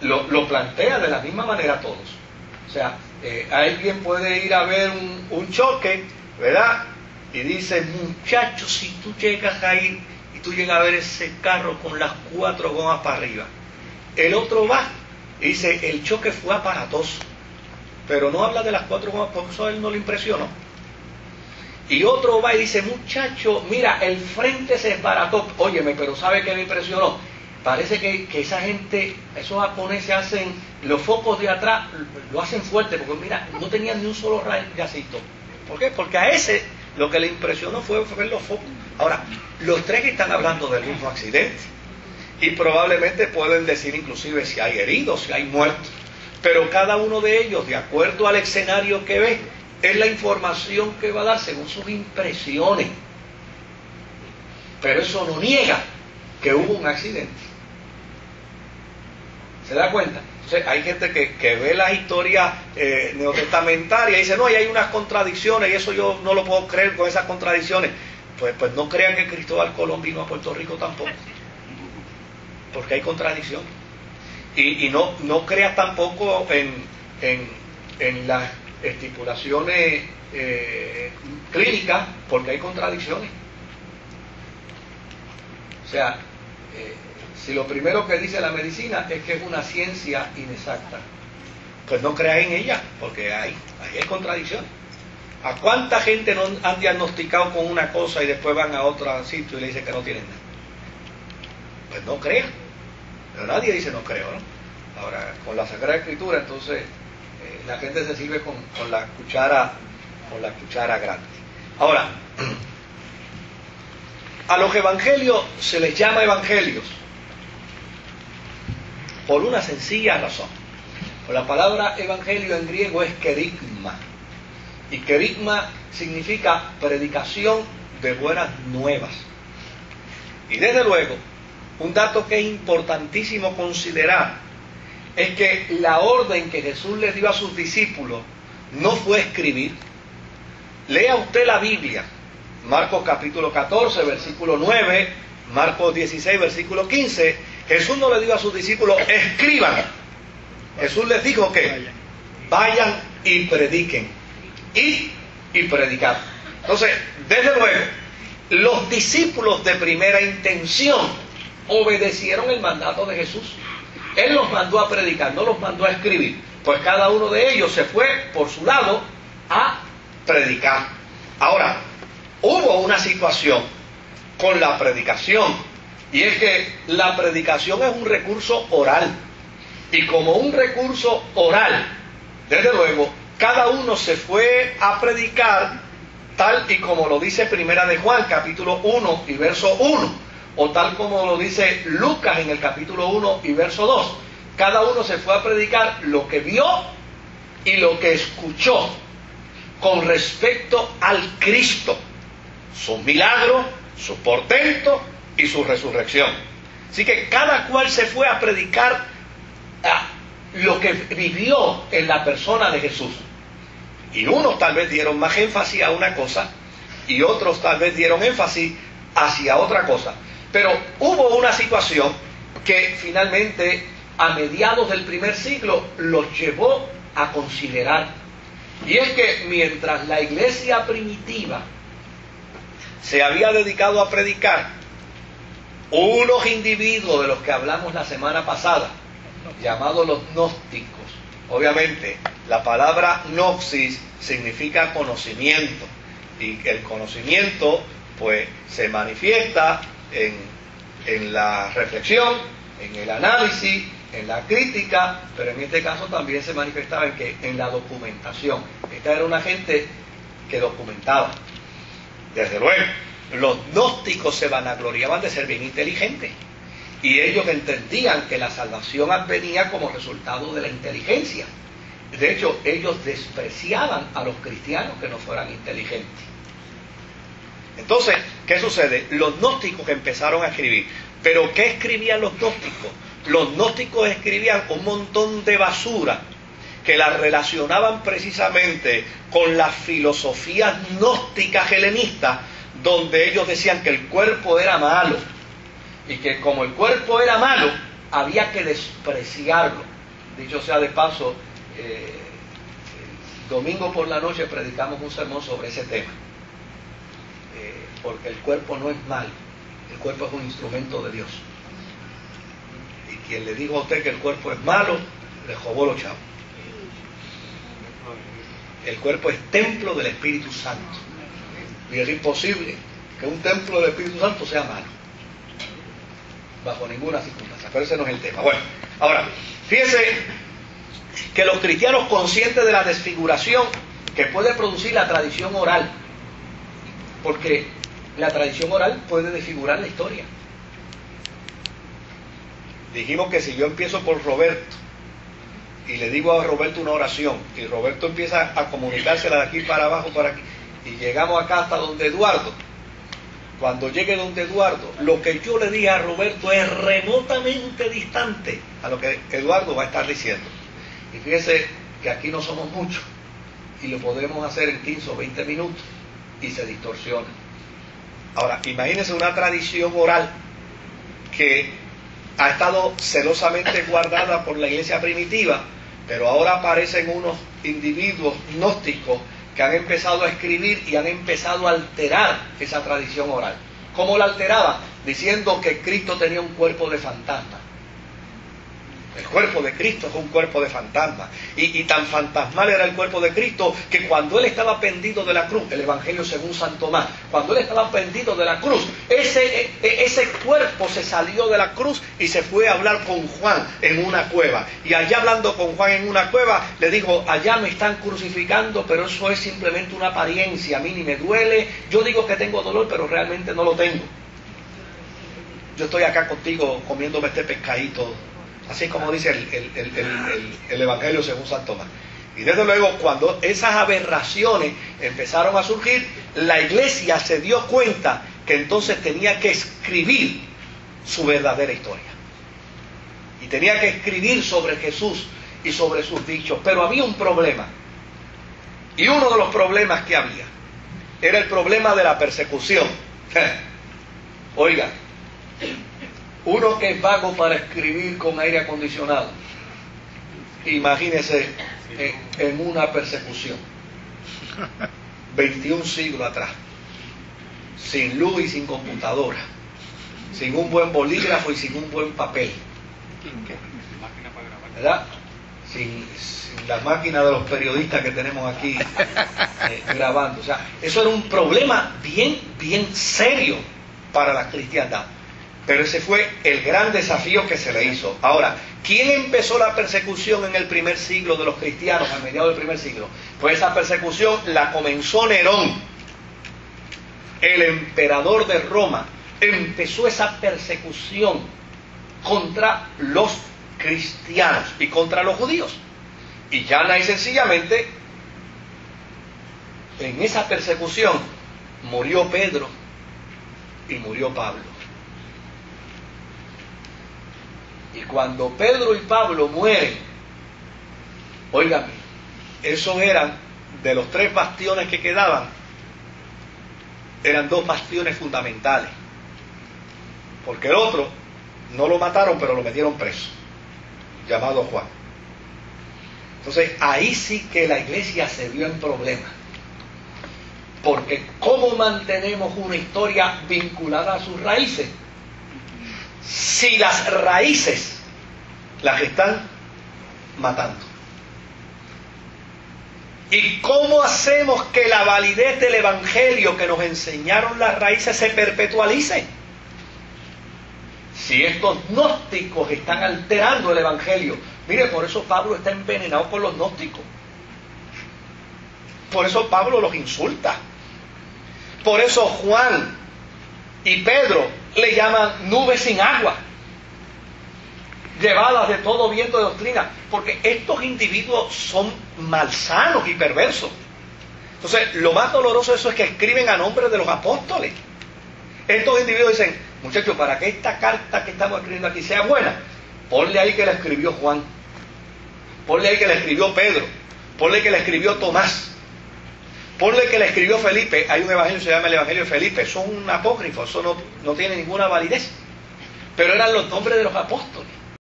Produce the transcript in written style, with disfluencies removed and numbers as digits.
lo plantea de la misma manera a todos. O sea, alguien puede ir a ver un choque, ¿verdad? Y dice, muchachos, si tú llegas a ir y tú llegas a ver ese carro con las 4 gomas para arriba, el otro va y dice, el choque fue aparatoso, pero no habla de las 4 gomas, por eso a él no le impresionó. Y otro va y dice, muchacho, mira, el frente se desbarató. Óyeme, pero ¿sabe qué me impresionó? Parece que esa gente, esos japoneses hacen, los focos de atrás, lo hacen fuerte, porque mira, no tenían ni un solo rayacito. ¿Por qué? Porque a ese lo que le impresionó fue ver los focos. Ahora, los tres que están hablando del mismo accidente, y probablemente pueden decir inclusive si hay heridos, si hay muertos, pero cada uno de ellos, de acuerdo al escenario que ve, es la información que va a dar según sus impresiones. Pero eso no niega que hubo un accidente. ¿Se da cuenta? Entonces, hay gente que ve las historias neotestamentarias y dice, no, ahí hay unas contradicciones y eso yo no lo puedo creer con esas contradicciones. Pues no crean que Cristóbal Colón vino a Puerto Rico tampoco, porque hay contradicción. Y no creas tampoco en las estipulaciones clínicas, porque hay contradicciones. O sea, si lo primero que dice la medicina es que es una ciencia inexacta, pues no creas en ella, porque ahí hay contradicciones. ¿A cuánta gente no han diagnosticado con una cosa y después van a otro sitio y le dicen que no tienen nada? Pues no crean. Pero nadie dice no creo, ¿no? Ahora, con la Sagrada Escritura, entonces, la gente se sirve con la cuchara grande. Ahora, a los evangelios se les llama evangelios por una sencilla razón. La palabra evangelio en griego es kerygma, y kerygma significa predicación de buenas nuevas. Y desde luego, un dato que es importantísimo considerar es que la orden que Jesús le dio a sus discípulos no fue escribir. Lea usted la Biblia, Marcos capítulo 14, versículo 9, Marcos 16, versículo 15. Jesús no le dijo a sus discípulos, escriban. Jesús les dijo que vayan y prediquen. Y predicar. Entonces, desde luego, los discípulos de primera intención obedecieron el mandato de Jesús. Él los mandó a predicar, no los mandó a escribir. Pues cada uno de ellos se fue por su lado a predicar. Ahora, hubo una situación con la predicación, y es que la predicación es un recurso oral. Y como un recurso oral, desde luego, cada uno se fue a predicar tal y como lo dice Primera de Juan, capítulo 1 y verso 1, o tal como lo dice Lucas en el capítulo 1 y verso 2. Cada uno se fue a predicar lo que vio y lo que escuchó con respecto al Cristo, sus milagros, sus portentos y su resurrección. Así que cada cual se fue a predicar lo que vivió en la persona de Jesús. Y unos tal vez dieron más énfasis a una cosa y otros tal vez dieron énfasis hacia otra cosa. Pero hubo una situación que finalmente a mediados del primer siglo los llevó a considerar. Y es que mientras la iglesia primitiva se había dedicado a predicar, unos individuos de los que hablamos la semana pasada, llamados los gnósticos. Obviamente, la palabra gnosis significa conocimiento, y el conocimiento pues se manifiesta en la reflexión, en el análisis, en la crítica, pero en este caso también se manifestaba en la documentación. Esta era una gente que documentaba. Desde luego, los gnósticos se vanagloriaban de ser bien inteligentes, y ellos entendían que la salvación advenía como resultado de la inteligencia. De hecho, ellos despreciaban a los cristianos que no fueran inteligentes. Entonces, ¿qué sucede? Los gnósticos empezaron a escribir. ¿Pero qué escribían los gnósticos? Los gnósticos escribían un montón de basura que la relacionaban precisamente con las filosofías gnósticas helenistas, donde ellos decían que el cuerpo era malo, y que como el cuerpo era malo, había que despreciarlo. Dicho sea de paso, domingo por la noche predicamos un sermón sobre ese tema, porque el cuerpo no es malo, el cuerpo es un instrumento de Dios. Y quien le dijo a usted que el cuerpo es malo, le jodó los chavos. El cuerpo es templo del Espíritu Santo. Y es imposible que un templo del Espíritu Santo sea malo, bajo ninguna circunstancia. Pero ese no es el tema. Bueno, ahora, fíjese que los cristianos, conscientes de la desfiguración que puede producir la tradición oral, porque la tradición oral puede desfigurar la historia. Dijimos que si yo empiezo por Roberto y le digo a Roberto una oración y Roberto empieza a comunicársela de aquí para abajo, para aquí, y llegamos acá hasta donde Eduardo, cuando llegue donde Eduardo, lo que yo le dije a Roberto es remotamente distante a lo que Eduardo va a estar diciendo. Y fíjese que aquí no somos muchos y lo podemos hacer en 15 o 20 minutos y se distorsiona. Ahora, imagínense una tradición oral que ha estado celosamente guardada por la iglesia primitiva, pero ahora aparecen unos individuos gnósticos que han empezado a escribir y han empezado a alterar esa tradición oral. ¿Cómo la alteraba? Diciendo que Cristo tenía un cuerpo de fantasma. El cuerpo de Cristo es un cuerpo de fantasma. Y tan fantasmal era el cuerpo de Cristo que cuando Él estaba pendido de la cruz, el Evangelio según San Tomás, cuando Él estaba pendido de la cruz, ese cuerpo se salió de la cruz y se fue a hablar con Juan en una cueva. Y allá hablando con Juan en una cueva, le dijo, allá me están crucificando, pero eso es simplemente una apariencia, a mí ni me duele. Yo digo que tengo dolor, pero realmente no lo tengo. Yo estoy acá contigo comiéndome este pescadito. Así como dice el Evangelio según San Tomás. Y desde luego, cuando esas aberraciones empezaron a surgir, la iglesia se dio cuenta que entonces tenía que escribir su verdadera historia. Y tenía que escribir sobre Jesús y sobre sus dichos. Pero había un problema. Y uno de los problemas que había era el problema de la persecución. Oiga, uno que es vago para escribir con aire acondicionado, imagínese en una persecución, 21 siglos atrás, sin luz y sin computadora, sin un buen bolígrafo y sin un buen papel, ¿verdad? Sin la máquina de los periodistas que tenemos aquí grabando. O sea, eso era un problema bien serio para la cristiandad. Pero ese fue el gran desafío que se le hizo. Ahora, ¿quién empezó la persecución en el primer siglo de los cristianos, a mediados del primer siglo? Pues esa persecución la comenzó Nerón, el emperador de Roma. Empezó esa persecución contra los cristianos y contra los judíos. Y llana y sencillamente, en esa persecución murió Pedro y murió Pablo. Y cuando Pedro y Pablo mueren, óigame, esos eran, de los 3 bastiones que quedaban, eran 2 bastiones fundamentales. Porque el otro no lo mataron, pero lo metieron preso, llamado Juan. Entonces, ahí sí que la iglesia se vio en problemas. Porque ¿cómo mantenemos una historia vinculada a sus raíces? Si las raíces las están matando. ¿Y cómo hacemos que la validez del Evangelio que nos enseñaron las raíces se perpetualice? Si estos gnósticos están alterando el Evangelio. Mire, por eso Pablo está envenenado con los gnósticos. Por eso Pablo los insulta. Por eso Juan y Pedro le llaman nubes sin agua, llevadas de todo viento de doctrina, porque estos individuos son malsanos y perversos. Entonces, lo más doloroso de eso es que escriben a nombre de los apóstoles. Estos individuos dicen, muchachos, para que esta carta que estamos escribiendo aquí sea buena, ponle ahí que la escribió Juan, ponle ahí que la escribió Pedro, ponle que la escribió Tomás, ponle que la escribió Felipe. Hay un evangelio que se llama el Evangelio de Felipe. Eso es un apócrifo, eso no tiene ninguna validez. Pero eran los nombres de los apóstoles.